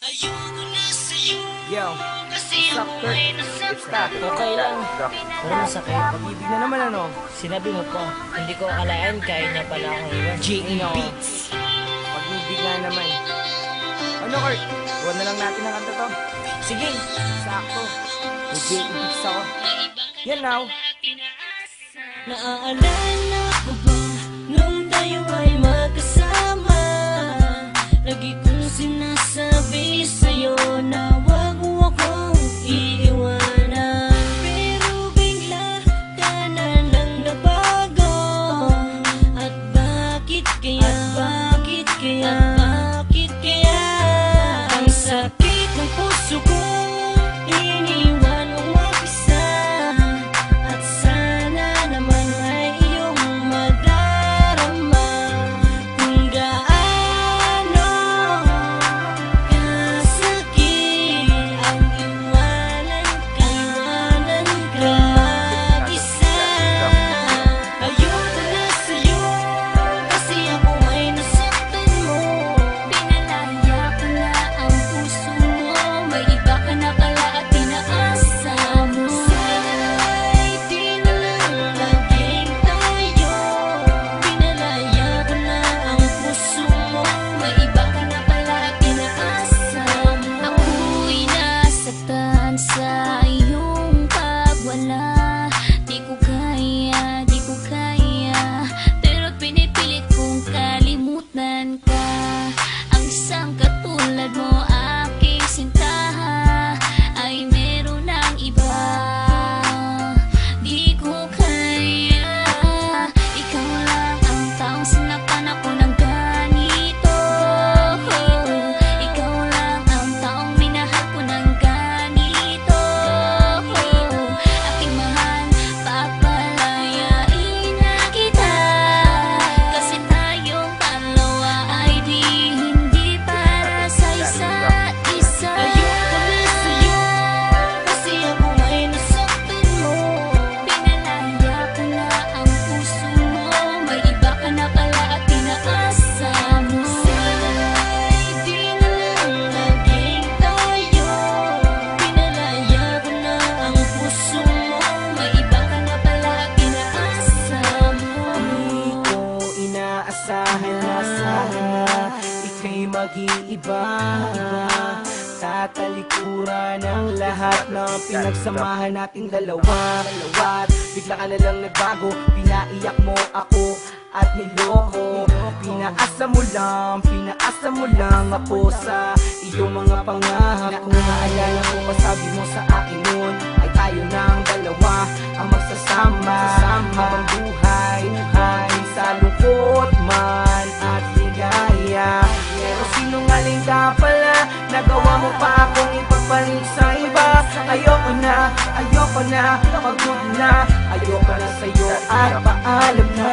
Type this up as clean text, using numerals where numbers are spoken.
Yo, sup, Kurt? It's that. Okay lang. Pero masakit. Pag-ibig na naman ano? Sinabi mo pa. Hindi ko akalain kaya niya pala akong iwan. J.E. Beats. Pag-ibig nga naman. Ano, Kurt? Huwag na lang natin ang kanta to. Sige. Sakto. May J.E. Beats ako. Yan now. Naaalala ko ba nung tayo ay magkasama? Lagi kong sinasabi sa'yo na wag mo akong iiwanan. Pero bigla ka na lang nabago. At bakit kaya? Bakit kaya? Bakit kaya? Ang sakit ng puso ko, iniwan mo mag-isa. At sana naman ay iyong madarama kung gaano kasakit ang iwanan ka mag-isa. Ayoko na sa'yo kasi ako ay nasaktan mo. Pinalaya ko na ang puso mo, may iba ka na pala at tinaasa mo. Sana'y di na lang naging tayo. Pinalaya ko na ang puso mo, may iba ka na pala at tinaasa mo. Ako'y nasaktan sa iyong pagwala. Di ko kaya, di ko kaya, pero pinipilit kong kalimutan ka. Ang isang katulad mo, aking sinta, ay meron ng iba. Di ko kaya, ikaw lang ang taong sinaktan ako ng ganito. Ikaw lang ang taong minahal ko ng ganito. Aking mahal, papalayain na kita, kasi tayong dalawa ay hindi para sa isa't isa. Ayoko na sa'yo kasi ako ay nasaktan mo. Pinalaya ko na ang puso mo, may iba ka na pala at tinaasa mo. Sana'y di na lang naging tayo. Pinalaya ko na ang puso mo, may iba ka na pala at tinaasa mo. Di ko inaasahan na ika'y mag-iiba. Tatalikuran ang lahat ng pinagsamahan nating dalawa. Bigla ka na lang nagbago, pinaiyak mo ako at niloko. Pinaasa mo lang ako sa iyong mga pangako. Naalala ko pa sabi mo sa akin noon ay tayo ng dalawa ang magsasama habang buhay ay sa lungkot man at ligaya. Pero sinungaling ka pala, nagawa mo pa akong ipagpalit sa iba. Ayoko na, pagod na, ayoko na sa'yo at paalam na.